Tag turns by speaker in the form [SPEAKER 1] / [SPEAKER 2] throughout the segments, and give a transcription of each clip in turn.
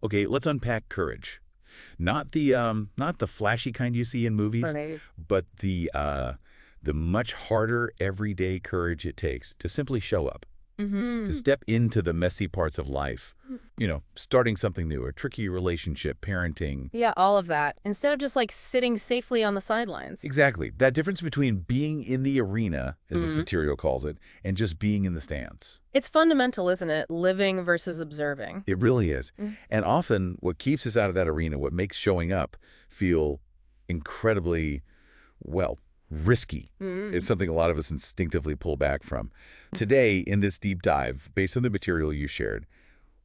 [SPEAKER 1] Okay, let's unpack courage. Not the flashy kind you see in movies,
[SPEAKER 2] Right.
[SPEAKER 1] but the much harder everyday courage it takes to simply show up, to
[SPEAKER 2] Mm-hmm.
[SPEAKER 1] step into the messy parts of life. Starting something new, a tricky relationship, parenting.
[SPEAKER 2] Yeah, all of that. Instead of just like sitting safely on the sidelines.
[SPEAKER 1] Exactly. That difference between being in the arena, as this
[SPEAKER 2] Mm.
[SPEAKER 1] material calls it, and just being in the stands.
[SPEAKER 2] It's fundamental, isn't it? Living versus observing.
[SPEAKER 1] It really is.
[SPEAKER 2] Mm.
[SPEAKER 1] And often what keeps us out of that arena, what makes showing up feel incredibly, well, risky, is
[SPEAKER 2] Mm.
[SPEAKER 1] something a lot of us instinctively pull back from. Today, in this deep dive, based on the material you shared,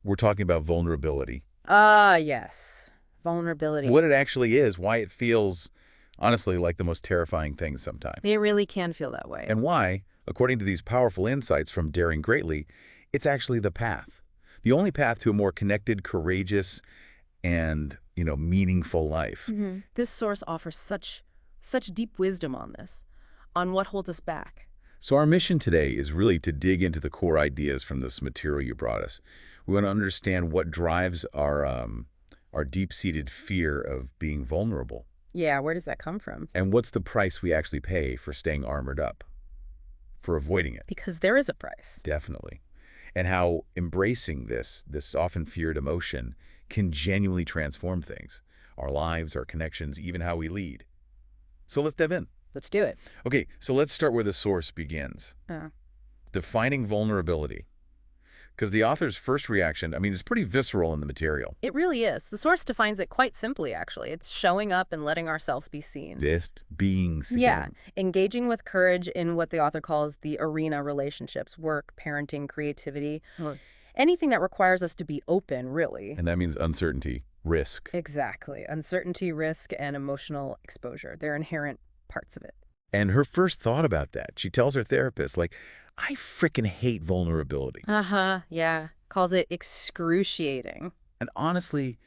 [SPEAKER 1] we're talking about vulnerability,
[SPEAKER 2] Ah, yes. Vulnerability.
[SPEAKER 1] what it actually is, why it feels, honestly, like the most terrifying thing sometimes,
[SPEAKER 2] It really can feel that way.
[SPEAKER 1] and why, according to these powerful insights from Daring Greatly, it's actually the path. The only path to a more connected, courageous, and, meaningful life.
[SPEAKER 2] This source offers such deep wisdom on this, on what holds us back.
[SPEAKER 1] So our mission today is really to dig into the core ideas from this material you brought us. We want to understand what drives our deep-seated fear of being vulnerable,
[SPEAKER 2] Yeah, where does that come from?
[SPEAKER 1] and what's the price we actually pay for staying armored up, for avoiding it,
[SPEAKER 2] Because there is a price.
[SPEAKER 1] definitely, and how embracing this often feared emotion can genuinely transform things, our lives, our connections, even how we lead. So let's dive in.
[SPEAKER 2] Let's do it.
[SPEAKER 1] Okay, so let's start where the source begins.
[SPEAKER 2] Uh,
[SPEAKER 1] Defining vulnerability. Because the author's first reaction, it's pretty visceral in the material.
[SPEAKER 2] it really is. The source defines it quite simply, actually. It's showing up and letting ourselves be seen.
[SPEAKER 1] Just being seen.
[SPEAKER 2] Yeah, engaging with courage in what the author calls the arena relationships, work, parenting, creativity, or anything that requires us to be open, really.
[SPEAKER 1] And that means uncertainty, risk.
[SPEAKER 2] Exactly. Uncertainty, risk, and emotional exposure. They're inherent parts of it.
[SPEAKER 1] And her first thought about that, she tells her therapist, like, I frickin' hate vulnerability.
[SPEAKER 2] Uh-huh, yeah. Calls it excruciating.
[SPEAKER 1] And honestly,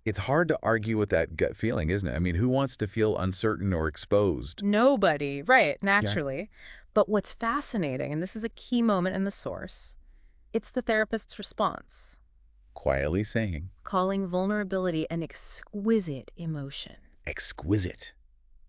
[SPEAKER 1] it's hard to argue with that gut feeling, isn't it? Who wants to feel uncertain or exposed?
[SPEAKER 2] Nobody, right, naturally. But what's fascinating, and this is a key moment in the source, it's the therapist's response,
[SPEAKER 1] Quietly saying,
[SPEAKER 2] calling vulnerability an exquisite emotion.
[SPEAKER 1] exquisite.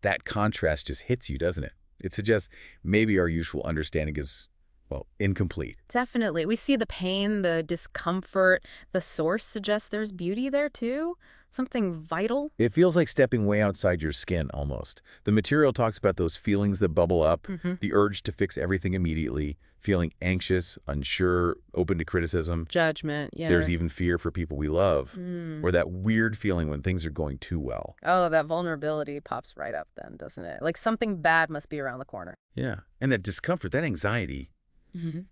[SPEAKER 1] That contrast just hits you, doesn't it? It suggests maybe our usual understanding is, well, incomplete.
[SPEAKER 2] Definitely. We see the pain, the discomfort. The source suggests there's beauty there, too. Something vital.
[SPEAKER 1] It feels like stepping way outside your skin, almost. The material talks about those feelings that bubble up, the urge to fix everything immediately, feeling anxious, unsure, open to criticism.
[SPEAKER 2] Judgment, yeah.
[SPEAKER 1] There's even fear for people we love, or that weird feeling when things are going too well.
[SPEAKER 2] Oh, that vulnerability pops right up then, doesn't it? Like something bad must be around the corner.
[SPEAKER 1] Yeah. And that discomfort, that anxiety,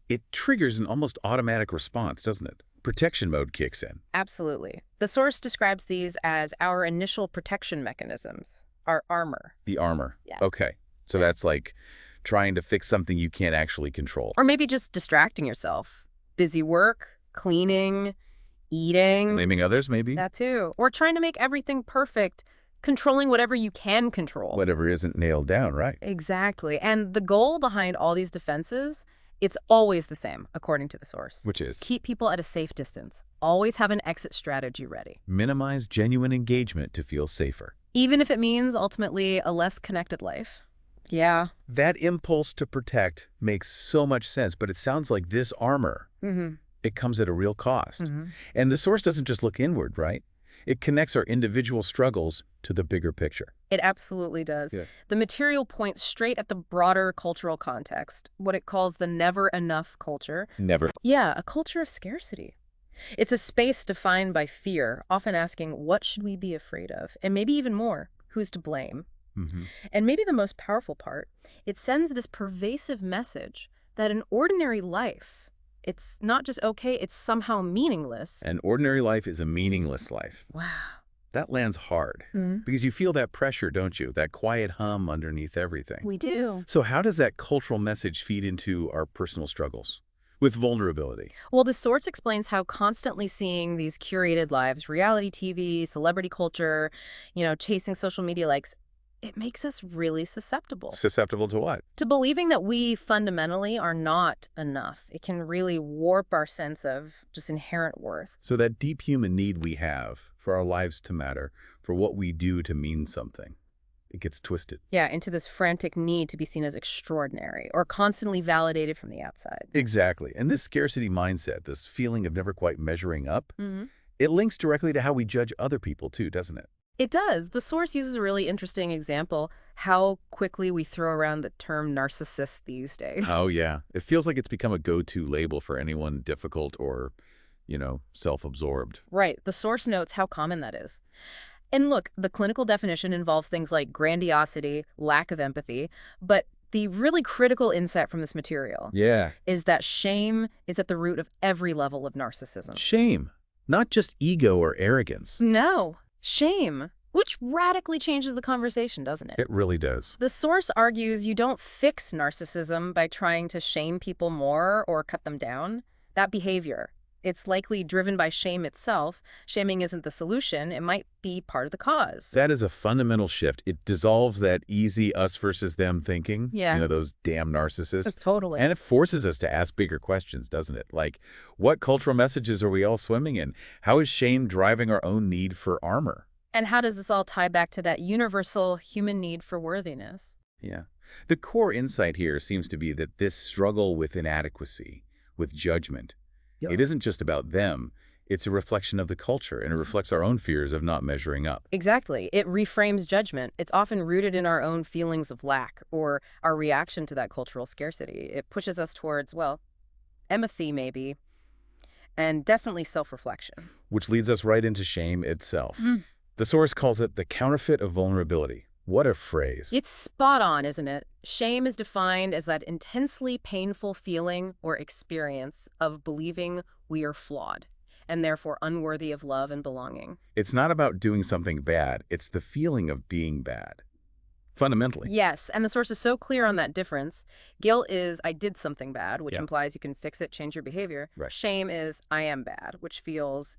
[SPEAKER 1] it triggers an almost automatic response, doesn't it? Protection mode kicks in.
[SPEAKER 2] Absolutely. The source describes these as our initial protection mechanisms, our armor.
[SPEAKER 1] The armor.
[SPEAKER 2] Yeah.
[SPEAKER 1] Okay. So that's like trying to fix something you can't actually control.
[SPEAKER 2] Or maybe just distracting yourself. Busy work, cleaning, eating.
[SPEAKER 1] Blaming others, maybe?
[SPEAKER 2] That too. Or trying to make everything perfect, controlling whatever you can control.
[SPEAKER 1] Whatever isn't nailed down, right?
[SPEAKER 2] Exactly. And the goal behind all these defenses, it's always the same, according to the source.
[SPEAKER 1] Which is?
[SPEAKER 2] Keep people at a safe distance. Always have an exit strategy ready.
[SPEAKER 1] Minimize genuine engagement to feel safer.
[SPEAKER 2] Even if it means, ultimately, a less connected life. Yeah.
[SPEAKER 1] That impulse to protect makes so much sense, but it sounds like this armor, it comes at a real cost. And the source doesn't just look inward, right? It connects our individual struggles to the bigger picture.
[SPEAKER 2] It absolutely does.
[SPEAKER 1] Yeah.
[SPEAKER 2] The material points straight at the broader cultural context, what it calls the never enough culture.
[SPEAKER 1] Never.
[SPEAKER 2] Yeah, a culture of scarcity. It's a space defined by fear, often asking, what should we be afraid of? And maybe even more, who's to blame? And maybe the most powerful part, it sends this pervasive message that an ordinary life, it's not just okay, it's somehow meaningless.
[SPEAKER 1] An ordinary life is a meaningless life.
[SPEAKER 2] Wow.
[SPEAKER 1] That lands hard. Because you feel that pressure, don't you? That quiet hum underneath everything.
[SPEAKER 2] We do.
[SPEAKER 1] So how does that cultural message feed into our personal struggles with vulnerability?
[SPEAKER 2] Well, the source explains how constantly seeing these curated lives, reality TV, celebrity culture, chasing social media likes, it makes us really susceptible
[SPEAKER 1] Susceptible to what?
[SPEAKER 2] to believing that we fundamentally are not enough. It can really warp our sense of just inherent worth.
[SPEAKER 1] So that deep human need we have for our lives to matter, for what we do to mean something, it gets twisted.
[SPEAKER 2] Yeah, into this frantic need to be seen as extraordinary or constantly validated from the outside.
[SPEAKER 1] Exactly. And this scarcity mindset, this feeling of never quite measuring up,
[SPEAKER 2] Mm-hmm.
[SPEAKER 1] it links directly to how we judge other people too, doesn't it?
[SPEAKER 2] It does. The source uses a really interesting example, how quickly we throw around the term narcissist these days.
[SPEAKER 1] Oh, yeah. It feels like it's become a go-to label for anyone difficult or, self-absorbed.
[SPEAKER 2] Right. The source notes how common that is. And look, the clinical definition involves things like grandiosity, lack of empathy, but the really critical insight from this material
[SPEAKER 1] Yeah.
[SPEAKER 2] is that shame is at the root of every level of narcissism.
[SPEAKER 1] Shame, not just ego or arrogance.
[SPEAKER 2] No, shame, which radically changes the conversation, doesn't it?
[SPEAKER 1] It really does.
[SPEAKER 2] The source argues you don't fix narcissism by trying to shame people more or cut them down. That behavior, it's likely driven by shame itself. Shaming isn't the solution. It might be part of the cause.
[SPEAKER 1] That is a fundamental shift. It dissolves that easy us versus them thinking.
[SPEAKER 2] Yeah.
[SPEAKER 1] Those damn narcissists.
[SPEAKER 2] Totally.
[SPEAKER 1] And it forces us to ask bigger questions, doesn't it? Like, what cultural messages are we all swimming in? How is shame driving our own need for armor?
[SPEAKER 2] And how does this all tie back to that universal human need for worthiness?
[SPEAKER 1] Yeah. The core insight here seems to be that this struggle with inadequacy, with judgment, it isn't just about them. It's a reflection of the culture, and it reflects our own fears of not measuring up.
[SPEAKER 2] Exactly. It reframes judgment. It's often rooted in our own feelings of lack or our reaction to that cultural scarcity. It pushes us towards, well, empathy maybe, and definitely self-reflection.
[SPEAKER 1] Which leads us right into shame itself.
[SPEAKER 2] Mm.
[SPEAKER 1] The source calls it the counterfeit of vulnerability. What a phrase.
[SPEAKER 2] It's spot on, isn't it? Shame is defined as that intensely painful feeling or experience of believing we are flawed and therefore unworthy of love and belonging.
[SPEAKER 1] It's not about doing something bad. It's the feeling of being bad. Fundamentally.
[SPEAKER 2] Yes, and the source is so clear on that difference. Guilt is, I did something bad, which implies you can fix it, change your behavior.
[SPEAKER 1] Right.
[SPEAKER 2] Shame is, I am bad, which feels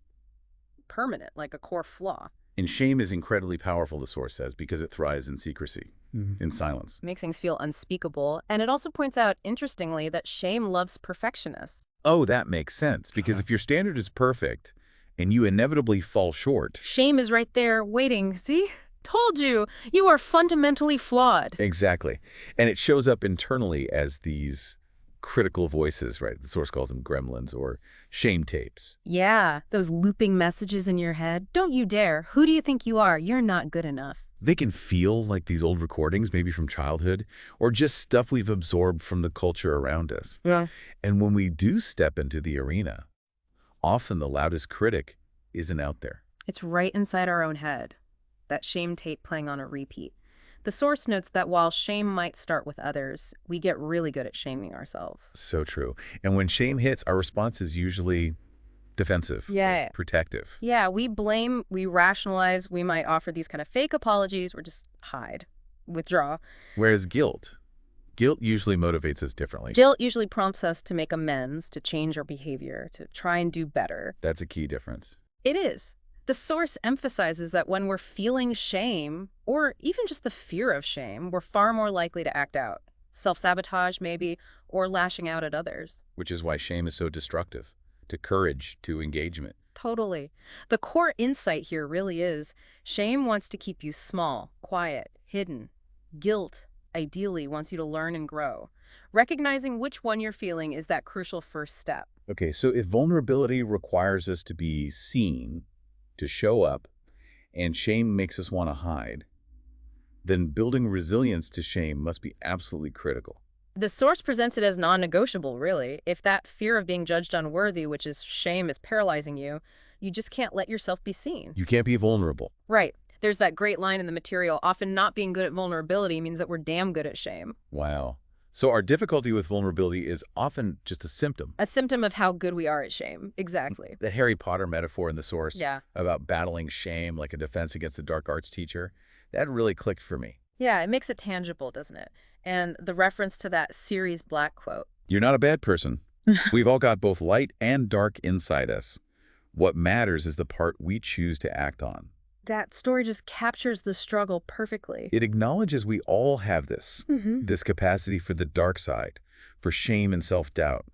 [SPEAKER 2] permanent, like a core flaw.
[SPEAKER 1] And shame is incredibly powerful, the source says, because it thrives in secrecy, in silence.
[SPEAKER 2] It makes things feel unspeakable. And it also points out, interestingly, that shame loves perfectionists.
[SPEAKER 1] Oh, that makes sense, because if your standard is perfect and you inevitably fall short.
[SPEAKER 2] Shame is right there waiting. See? Told you. You are fundamentally flawed.
[SPEAKER 1] Exactly. And it shows up internally as these critical voices, right? The source calls them gremlins or shame tapes.
[SPEAKER 2] Yeah, those looping messages in your head. Don't you dare. Who do you think you are? You're not good enough.
[SPEAKER 1] They can feel like these old recordings, maybe from childhood, or just stuff we've absorbed from the culture around us.
[SPEAKER 2] Yeah.
[SPEAKER 1] And when we do step into the arena, often the loudest critic isn't out there.
[SPEAKER 2] It's right inside our own head. That shame tape playing on a repeat. The source notes that while shame might start with others, we get really good at shaming ourselves.
[SPEAKER 1] So true. And when shame hits, our response is usually defensive, protective.
[SPEAKER 2] Yeah, we blame, we rationalize, we might offer these kind of fake apologies, or just hide, withdraw.
[SPEAKER 1] Whereas guilt usually motivates us differently.
[SPEAKER 2] Guilt usually prompts us to make amends, to change our behavior, to try and do better.
[SPEAKER 1] That's a key difference.
[SPEAKER 2] It is. The source emphasizes that when we're feeling shame, or even just the fear of shame, we're far more likely to act out. Self-sabotage, maybe, or lashing out at others.
[SPEAKER 1] Which is why shame is so destructive, to courage, to engagement.
[SPEAKER 2] Totally. The core insight here really is shame wants to keep you small, quiet, hidden. Guilt, ideally, wants you to learn and grow. Recognizing which one you're feeling is that crucial first step.
[SPEAKER 1] Okay, so if vulnerability requires us to be seen, to show up, and shame makes us want to hide, then building resilience to shame must be absolutely critical.
[SPEAKER 2] The source presents it as non-negotiable, really. If that fear of being judged unworthy, which is shame, is paralyzing you, you just can't let yourself be seen.
[SPEAKER 1] You can't be vulnerable.
[SPEAKER 2] Right. There's that great line in the material, often not being good at vulnerability means that we're damn good at shame.
[SPEAKER 1] Wow. So our difficulty with vulnerability is often just a symptom.
[SPEAKER 2] A symptom of how good we are at shame. Exactly.
[SPEAKER 1] The Harry Potter metaphor in the source
[SPEAKER 2] about
[SPEAKER 1] battling shame like a defense against the dark arts teacher, that really clicked for me.
[SPEAKER 2] Yeah, it makes it tangible, doesn't it? And the reference to that Sirius Black quote.
[SPEAKER 1] You're not a bad person. We've all got both light and dark inside us. What matters is the part we choose to act on.
[SPEAKER 2] That story just captures the struggle perfectly.
[SPEAKER 1] It acknowledges we all have this,
[SPEAKER 2] Mm-hmm.
[SPEAKER 1] this capacity for the dark side, for shame and self-doubt.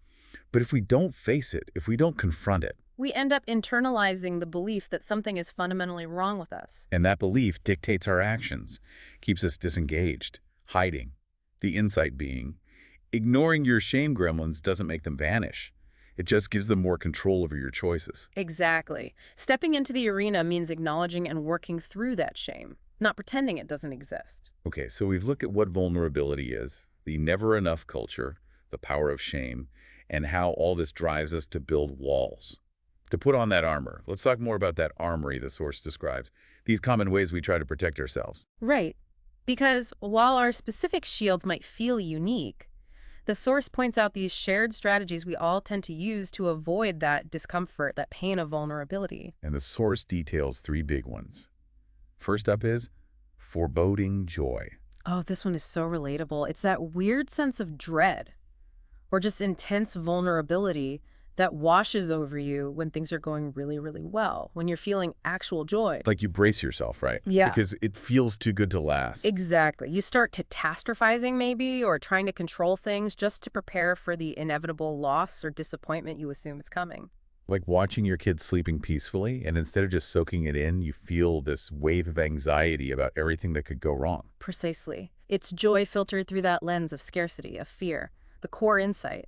[SPEAKER 1] But if we don't face it, if we don't confront it,
[SPEAKER 2] We end up internalizing the belief that something is fundamentally wrong with us.
[SPEAKER 1] and that belief dictates our actions, keeps us disengaged, hiding. The insight being, ignoring your shame gremlins doesn't make them vanish. It just gives them more control over your choices.
[SPEAKER 2] Exactly. Stepping into the arena means acknowledging and working through that shame, not pretending it doesn't exist.
[SPEAKER 1] Okay, so we've looked at what vulnerability is, the never enough culture, the power of shame, and how all this drives us to build walls. To put on that armor, let's talk more about that armory the source describes, these common ways we try to protect ourselves.
[SPEAKER 2] Right. Because while our specific shields might feel unique, the source points out these shared strategies we all tend to use to avoid that discomfort, that pain of vulnerability.
[SPEAKER 1] And the source details 3 big ones. First up is foreboding joy.
[SPEAKER 2] Oh, this one is so relatable. It's that weird sense of dread or just intense vulnerability that washes over you when things are going really, really well, when you're feeling actual joy.
[SPEAKER 1] Like you brace yourself, right?
[SPEAKER 2] Yeah.
[SPEAKER 1] Because it feels too good to last.
[SPEAKER 2] Exactly. You start catastrophizing maybe, or trying to control things just to prepare for the inevitable loss or disappointment you assume is coming.
[SPEAKER 1] Like watching your kids sleeping peacefully, and instead of just soaking it in, you feel this wave of anxiety about everything that could go wrong.
[SPEAKER 2] Precisely. It's joy filtered through that lens of scarcity, of fear, the core insight.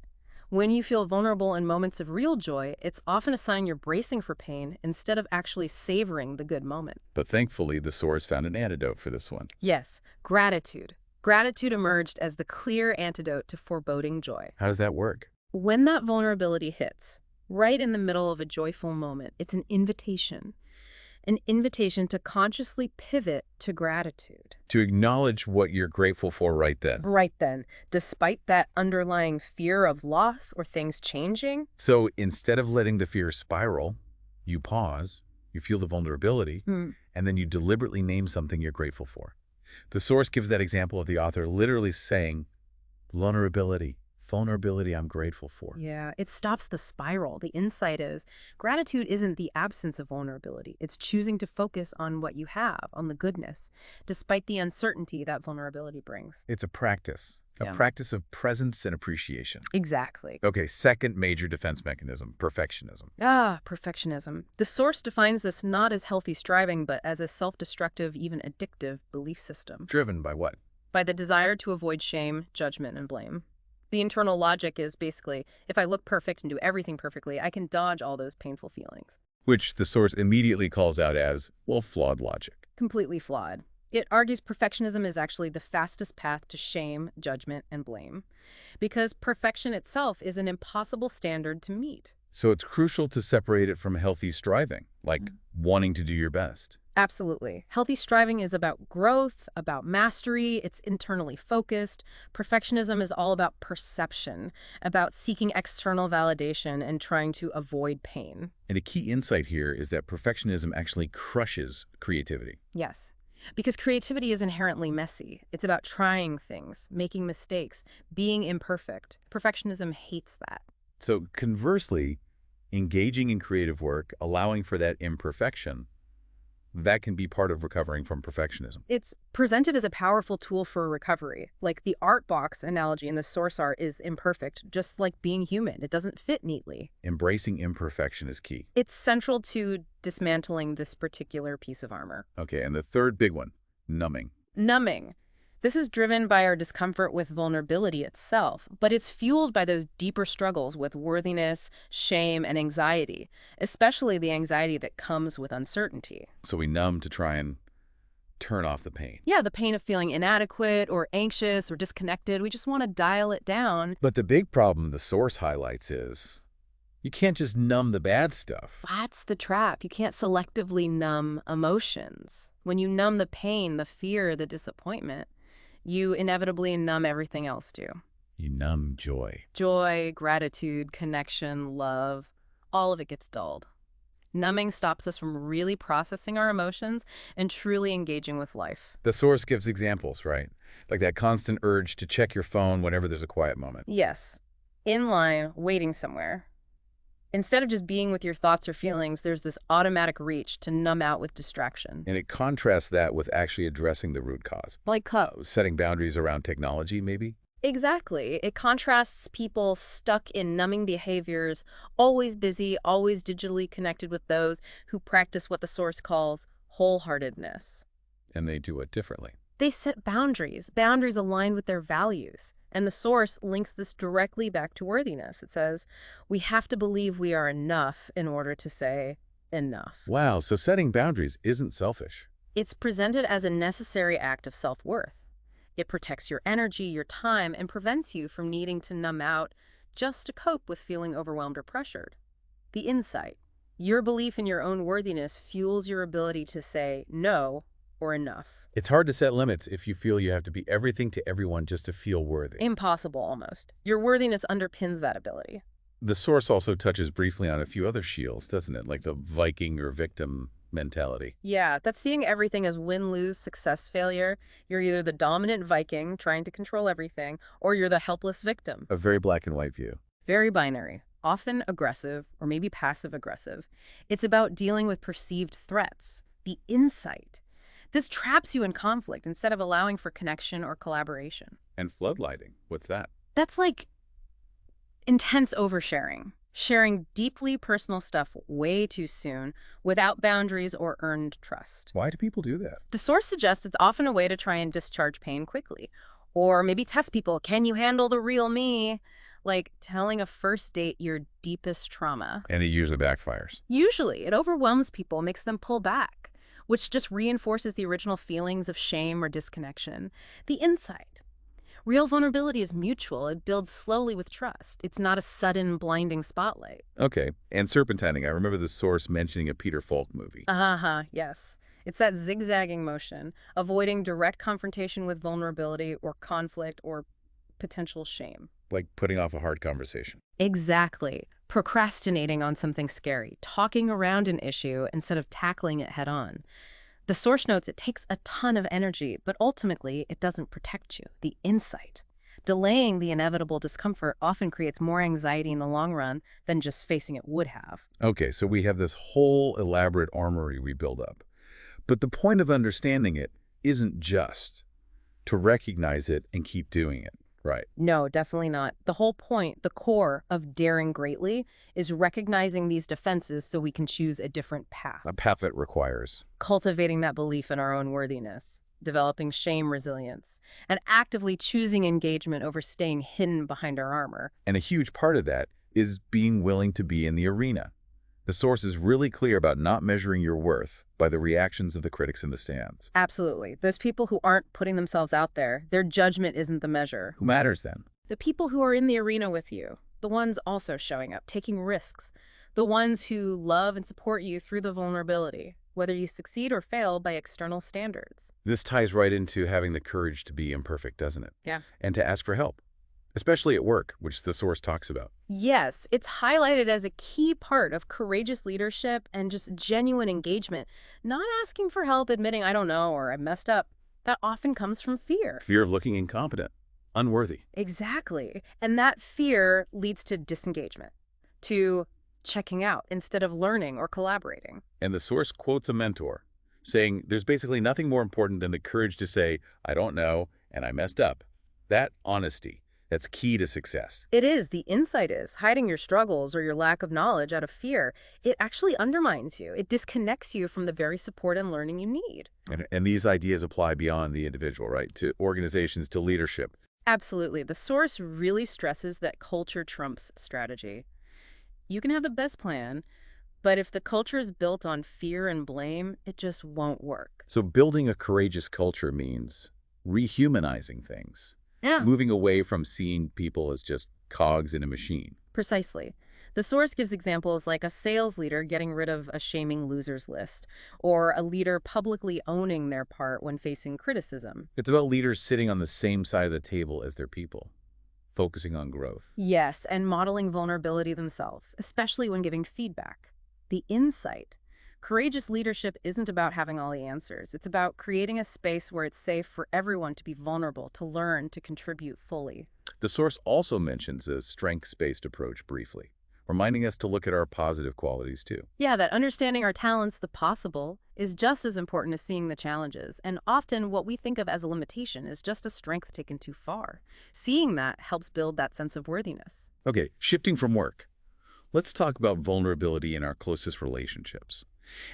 [SPEAKER 2] When you feel vulnerable in moments of real joy, it's often a sign you're bracing for pain instead of actually savoring the good moment.
[SPEAKER 1] But thankfully, the source found an antidote for this one.
[SPEAKER 2] Yes, gratitude. Gratitude emerged as the clear antidote to foreboding joy.
[SPEAKER 1] How does that work?
[SPEAKER 2] When that vulnerability hits, right in the middle of a joyful moment, it's an invitation to consciously pivot to gratitude.
[SPEAKER 1] To acknowledge what you're grateful for right then.
[SPEAKER 2] Right then, despite that underlying fear of loss or things changing.
[SPEAKER 1] So instead of letting the fear spiral, you pause, you feel the vulnerability, and then you deliberately name something you're grateful for. The source gives that example of the author literally saying, vulnerability I'm grateful for.
[SPEAKER 2] Yeah, it stops the spiral. The insight is gratitude isn't the absence of vulnerability. It's choosing to focus on what you have, on the goodness, despite the uncertainty that vulnerability brings.
[SPEAKER 1] It's a practice
[SPEAKER 2] Yeah.
[SPEAKER 1] practice of presence and appreciation.
[SPEAKER 2] Exactly.
[SPEAKER 1] Okay, second major defense mechanism, perfectionism.
[SPEAKER 2] Perfectionism. The source defines this not as healthy striving, but as a self-destructive, even addictive belief system.
[SPEAKER 1] Driven by what?
[SPEAKER 2] By the desire to avoid shame, judgment, and blame. The internal logic is basically, if I look perfect and do everything perfectly, I can dodge all those painful feelings.
[SPEAKER 1] Which the source immediately calls out as, well, flawed logic.
[SPEAKER 2] Completely flawed. It argues perfectionism is actually the fastest path to shame, judgment, and blame, because perfection itself is an impossible standard to meet.
[SPEAKER 1] So it's crucial to separate it from healthy striving, like wanting to do your best.
[SPEAKER 2] Absolutely. Healthy striving is about growth, about mastery. It's internally focused. Perfectionism is all about perception, about seeking external validation and trying to avoid pain.
[SPEAKER 1] And a key insight here is that perfectionism actually crushes creativity.
[SPEAKER 2] Yes. Because creativity is inherently messy. It's about trying things, making mistakes, being imperfect. Perfectionism hates that.
[SPEAKER 1] So conversely, engaging in creative work, allowing for that imperfection, that can be part of recovering from perfectionism.
[SPEAKER 2] It's presented as a powerful tool for recovery. Like the art box analogy in the source art is imperfect, just like being human. It doesn't fit neatly.
[SPEAKER 1] Embracing imperfection is key.
[SPEAKER 2] It's central to dismantling this particular piece of armor.
[SPEAKER 1] Okay, and the third big one, numbing.
[SPEAKER 2] Numbing. This is driven by our discomfort with vulnerability itself, but it's fueled by those deeper struggles with worthiness, shame, and anxiety, especially the anxiety that comes with uncertainty.
[SPEAKER 1] So we numb to try and turn off the pain.
[SPEAKER 2] Yeah, the pain of feeling inadequate or anxious or disconnected. We just want to dial it down.
[SPEAKER 1] But the big problem the source highlights is you can't just numb the bad stuff.
[SPEAKER 2] That's the trap. You can't selectively numb emotions. When you numb the pain, the fear, the disappointment, you inevitably numb everything else too.
[SPEAKER 1] You numb joy.
[SPEAKER 2] Joy, gratitude, connection, love, all of it gets dulled. Numbing stops us from really processing our emotions and truly engaging with life.
[SPEAKER 1] The source gives examples, right? Like that constant urge to check your phone whenever there's a quiet moment.
[SPEAKER 2] Yes. In line, waiting somewhere. Instead of just being with your thoughts or feelings, there's this automatic reach to numb out with distraction.
[SPEAKER 1] And it contrasts that with actually addressing the root cause.
[SPEAKER 2] Like
[SPEAKER 1] Setting boundaries around technology, maybe?
[SPEAKER 2] Exactly. It contrasts people stuck in numbing behaviors, always busy, always digitally connected with those who practice what the Source calls wholeheartedness.
[SPEAKER 1] And they do it differently.
[SPEAKER 2] They set boundaries, boundaries aligned with their values. And the Source links this directly back to worthiness. It says, we have to believe we are enough in order to say enough.
[SPEAKER 1] Wow, so setting boundaries isn't selfish.
[SPEAKER 2] It's presented as a necessary act of self-worth. It protects your energy, your time, and prevents you from needing to numb out just to cope with feeling overwhelmed or pressured. The insight, your belief in your own worthiness fuels your ability to say no or enough.
[SPEAKER 1] It's hard to set limits if you feel you have to be everything to everyone just to feel worthy.
[SPEAKER 2] Impossible, almost. Your worthiness underpins that ability.
[SPEAKER 1] The Source also touches briefly on a few other shields, doesn't it? Like the Viking or victim mentality.
[SPEAKER 2] Yeah, that's seeing everything as win-lose, success-failure. You're either the dominant Viking trying to control everything, or you're the helpless victim.
[SPEAKER 1] A very black and white view.
[SPEAKER 2] Very binary, often aggressive, or maybe passive-aggressive. It's about dealing with perceived threats, the insight. This traps you in conflict instead of allowing for connection or collaboration.
[SPEAKER 1] And floodlighting, what's that?
[SPEAKER 2] That's like intense oversharing. Sharing deeply personal stuff way too soon without boundaries or earned trust.
[SPEAKER 1] Why do people do that?
[SPEAKER 2] The Source suggests it's often a way to try and discharge pain quickly. Or maybe test people, can you handle the real me? Like telling a first date your deepest trauma.
[SPEAKER 1] And it usually backfires.
[SPEAKER 2] Usually, it overwhelms people, makes them pull back, which just reinforces the original feelings of shame or disconnection. The insight. Real vulnerability is mutual. It builds slowly with trust. It's not a sudden, blinding spotlight.
[SPEAKER 1] Okay, and serpentining. I remember the Source mentioning a Peter Falk movie.
[SPEAKER 2] Yes. It's that zigzagging motion, avoiding direct confrontation with vulnerability or conflict or potential shame.
[SPEAKER 1] Like putting off a hard conversation.
[SPEAKER 2] Exactly. Procrastinating on something scary, talking around an issue instead of tackling it head on. The Source notes it takes a ton of energy, but ultimately it doesn't protect you. The insight. Delaying the inevitable discomfort often creates more anxiety in the long run than just facing it would have.
[SPEAKER 1] Okay, so we have this whole elaborate armory we build up. But the point of understanding it isn't just to recognize it and keep doing it, right?
[SPEAKER 2] No, definitely not. The whole point, the core of daring greatly, is recognizing these defenses so we can choose a different path.
[SPEAKER 1] A path that requires
[SPEAKER 2] Cultivating that belief in our own worthiness, developing shame resilience, and actively choosing engagement over staying hidden behind our armor.
[SPEAKER 1] And a huge part of that is being willing to be in the arena. The Source is really clear about not measuring your worth by the reactions of the critics in the stands.
[SPEAKER 2] Absolutely. Those people who aren't putting themselves out there, their judgment isn't the measure.
[SPEAKER 1] Who matters then?
[SPEAKER 2] The people who are in the arena with you, the ones also showing up, taking risks, the ones who love and support you through the vulnerability, whether you succeed or fail by external standards.
[SPEAKER 1] This ties right into having the courage to be imperfect, doesn't it?
[SPEAKER 2] Yeah.
[SPEAKER 1] And to ask for help, especially at work, which the Source talks about.
[SPEAKER 2] Yes, it's highlighted as a key part of courageous leadership and just genuine engagement. Not asking for help, admitting I don't know or I messed up. That often comes from fear.
[SPEAKER 1] Fear of looking incompetent, unworthy.
[SPEAKER 2] Exactly. And that fear leads to disengagement, to checking out instead of learning or collaborating.
[SPEAKER 1] And the Source quotes a mentor, saying there's basically nothing more important than the courage to say, I don't know, and I messed up. That honesty, that's key to success.
[SPEAKER 2] It is. The insight is hiding your struggles or your lack of knowledge out of fear. It actually undermines you. It disconnects you from the very support and learning you need.
[SPEAKER 1] And these ideas apply beyond the individual, right? To organizations, to leadership.
[SPEAKER 2] Absolutely. The Source really stresses that culture trumps strategy. You can have the best plan, but if the culture is built on fear and blame, it just won't work.
[SPEAKER 1] So building a courageous culture means rehumanizing things.
[SPEAKER 2] Yeah.
[SPEAKER 1] Moving away from seeing people as just cogs in a machine.
[SPEAKER 2] Precisely. The Source gives examples like a sales leader getting rid of a shaming losers list, or a leader publicly owning their part when facing criticism.
[SPEAKER 1] It's about leaders sitting on the same side of the table as their people, focusing on growth.
[SPEAKER 2] Yes, and modeling vulnerability themselves, especially when giving feedback. The insight. Courageous leadership isn't about having all the answers. It's about creating a space where it's safe for everyone to be vulnerable, to learn, to contribute fully.
[SPEAKER 1] The Source also mentions a strengths-based approach briefly, reminding us to look at our positive qualities too.
[SPEAKER 2] Yeah, that understanding our talents, the possible, is just as important as seeing the challenges. And often what we think of as a limitation is just a strength taken too far. Seeing that helps build that sense of worthiness.
[SPEAKER 1] Okay, shifting from work, let's talk about vulnerability in our closest relationships,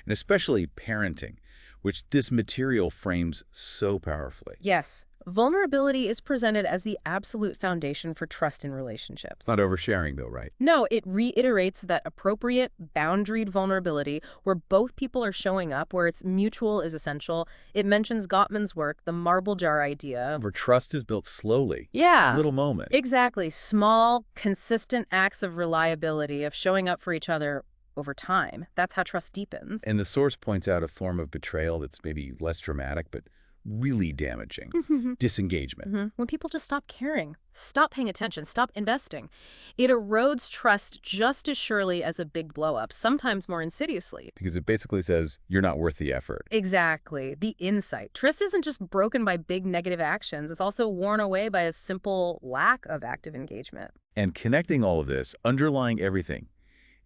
[SPEAKER 1] and especially parenting, which this material frames so powerfully.
[SPEAKER 2] Yes, vulnerability is presented as the absolute foundation for trust in relationships.
[SPEAKER 1] Not oversharing though, right?
[SPEAKER 2] No, it reiterates that appropriate, boundaried vulnerability where both people are showing up, where it's mutual is essential. It mentions Gottman's work, the marble jar idea.
[SPEAKER 1] Where trust is built slowly.
[SPEAKER 2] Yeah,
[SPEAKER 1] Little moment.
[SPEAKER 2] exactly. Small, consistent acts of reliability, of showing up for each other over time. That's how trust deepens.
[SPEAKER 1] And the source points out a form of betrayal that's maybe less dramatic, but really damaging. Disengagement.
[SPEAKER 2] When people just stop caring, stop paying attention, stop investing, it erodes trust just as surely as a big blow-up, sometimes more insidiously.
[SPEAKER 1] Because it basically says, you're not worth the effort.
[SPEAKER 2] Exactly. The insight. Trust isn't just broken by big negative actions. It's also worn away by a simple lack of active engagement.
[SPEAKER 1] And connecting all of this, underlying everything,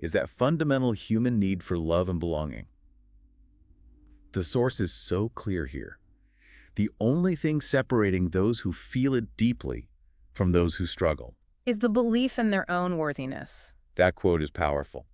[SPEAKER 1] is that fundamental human need for love and belonging. The source is so clear here. The only thing separating those who feel it deeply from those who struggle
[SPEAKER 2] Is the belief in their own worthiness.
[SPEAKER 1] That quote is powerful.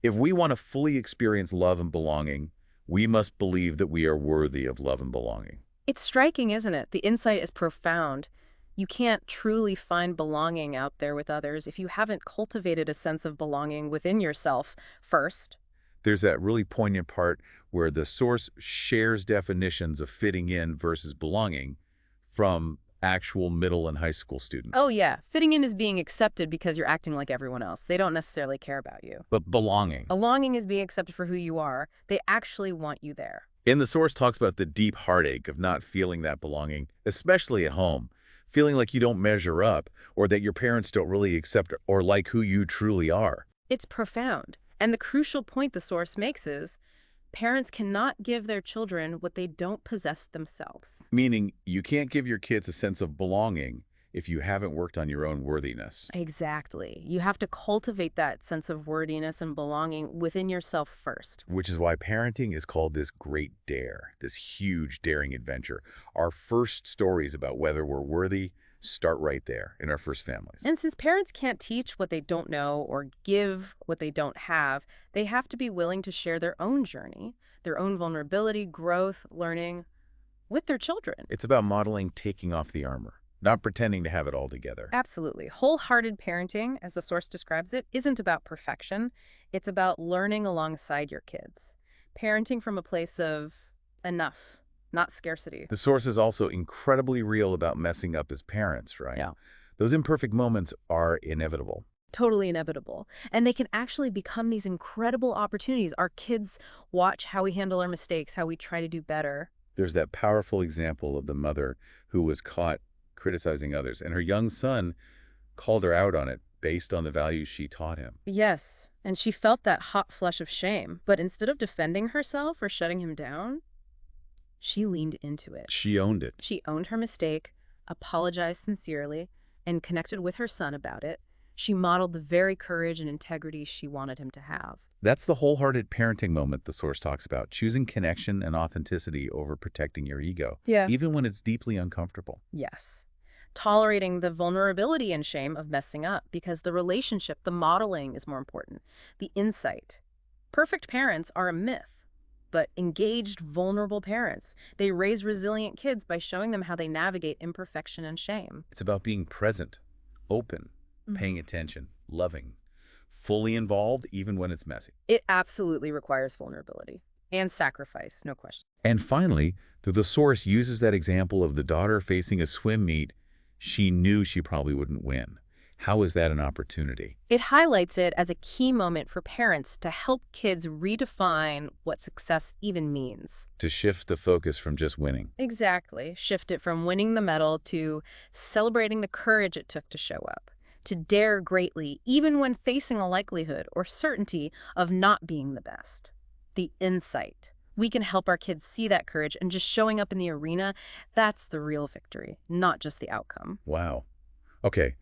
[SPEAKER 1] If we want to fully experience love and belonging, we must believe that we are worthy of love and belonging.
[SPEAKER 2] It's striking, isn't it? The insight is profound. You can't truly find belonging out there with others if you haven't cultivated a sense of belonging within yourself first.
[SPEAKER 1] There's that really poignant part where the source shares definitions of fitting in versus belonging from actual middle and high school students.
[SPEAKER 2] Oh yeah, fitting in is being accepted because you're acting like everyone else. They don't necessarily care about you.
[SPEAKER 1] But belonging.
[SPEAKER 2] Belonging is being accepted for who you are. They actually want you there.
[SPEAKER 1] And the source talks about the deep heartache of not feeling that belonging, especially at home. Feeling like you don't measure up, or that your parents don't really accept or like who you truly are.
[SPEAKER 2] It's profound. And the crucial point the source makes is, parents cannot give their children what they don't possess themselves.
[SPEAKER 1] Meaning, you can't give your kids a sense of belonging if you haven't worked on your own worthiness.
[SPEAKER 2] Exactly. You have to cultivate that sense of worthiness and belonging within yourself first.
[SPEAKER 1] Which is why parenting is called this great dare, this huge daring adventure. Our first stories about whether we're worthy start right there in our first families.
[SPEAKER 2] And since parents can't teach what they don't know or give what they don't have, they have to be willing to share their own journey, their own vulnerability, growth, learning with their children.
[SPEAKER 1] It's about modeling taking off the armor, not pretending to have it all together.
[SPEAKER 2] Absolutely. Wholehearted parenting, as the source describes it, isn't about perfection. It's about learning alongside your kids. Parenting from a place of enough, not scarcity.
[SPEAKER 1] The source is also incredibly real about messing up as parents, right?
[SPEAKER 2] Yeah.
[SPEAKER 1] Those imperfect moments are inevitable.
[SPEAKER 2] Totally inevitable. And they can actually become these incredible opportunities. Our kids watch how we handle our mistakes, how we try to do better.
[SPEAKER 1] There's that powerful example of the mother who was caught criticizing others, and her young son called her out on it based on the values she taught him.
[SPEAKER 2] Yes, and she felt that hot flush of shame. But instead of defending herself or shutting him down, she leaned into it.
[SPEAKER 1] She owned it.
[SPEAKER 2] She owned her mistake, apologized sincerely, and connected with her son about it. She modeled the very courage and integrity she wanted him to have.
[SPEAKER 1] That's the wholehearted parenting moment the source talks about, choosing connection and authenticity over protecting your ego,
[SPEAKER 2] Yeah.
[SPEAKER 1] even when it's deeply uncomfortable.
[SPEAKER 2] Yes. Tolerating the vulnerability and shame of messing up because the relationship, the modeling is more important. The insight. Perfect parents are a myth. But engaged, vulnerable parents, they raise resilient kids by showing them how they navigate imperfection and shame.
[SPEAKER 1] It's about being present, open, paying attention, loving, fully involved even when it's messy.
[SPEAKER 2] It absolutely requires vulnerability and sacrifice, no question.
[SPEAKER 1] And finally, the source uses that example of the daughter facing a swim meet she knew she probably wouldn't win. How is that an opportunity?
[SPEAKER 2] It highlights it as a key moment for parents to help kids redefine what success even means.
[SPEAKER 1] To shift the focus from just winning.
[SPEAKER 2] Exactly. Shift it from winning the medal to celebrating the courage it took to show up. To dare greatly, even when facing a likelihood or certainty of not being the best. The insight. We can help our kids see that courage, and just showing up in the arena, that's the real victory, not just the outcome.
[SPEAKER 1] Wow. Okay.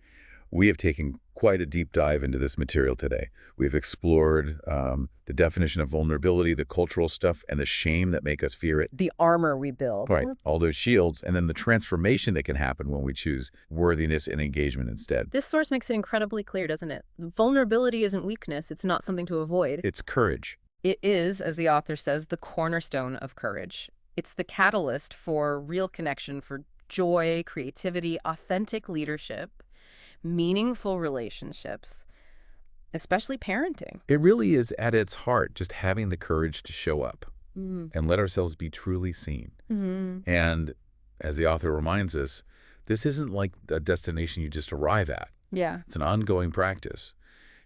[SPEAKER 1] We have taken quite a deep dive into this material today. We've explored the definition of vulnerability, the cultural stuff, and the shame that make us fear it.
[SPEAKER 2] The armor we build.
[SPEAKER 1] Right, all those shields, and then the transformation that can happen when we choose worthiness and engagement instead.
[SPEAKER 2] This source makes it incredibly clear, doesn't it? Vulnerability isn't weakness. It's not something to avoid.
[SPEAKER 1] It's courage.
[SPEAKER 2] It is, as the author says, the cornerstone of courage. It's the catalyst for real connection, for joy, creativity, authentic leadership, meaningful relationships, especially parenting.
[SPEAKER 1] It really is at its heart just having the courage to show up and let ourselves be truly seen. And as the author reminds us, this isn't like a destination you just arrive at.
[SPEAKER 2] Yeah.
[SPEAKER 1] It's an ongoing practice.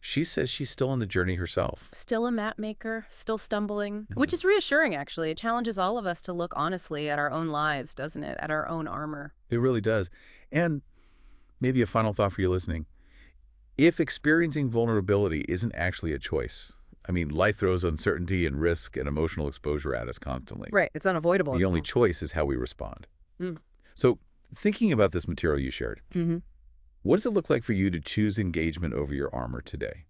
[SPEAKER 1] She says she's still on the journey herself.
[SPEAKER 2] Still a map maker, still stumbling, which is reassuring, actually. It challenges all of us to look honestly at our own lives, doesn't it? At our own armor.
[SPEAKER 1] It really does. And maybe a final thought for you listening. If experiencing vulnerability isn't actually a choice, I mean, life throws uncertainty and risk and emotional exposure at us constantly.
[SPEAKER 2] Right. It's unavoidable.
[SPEAKER 1] The only choice is how we respond. So thinking about this material you shared, what does it look like for you to choose engagement over your armor today?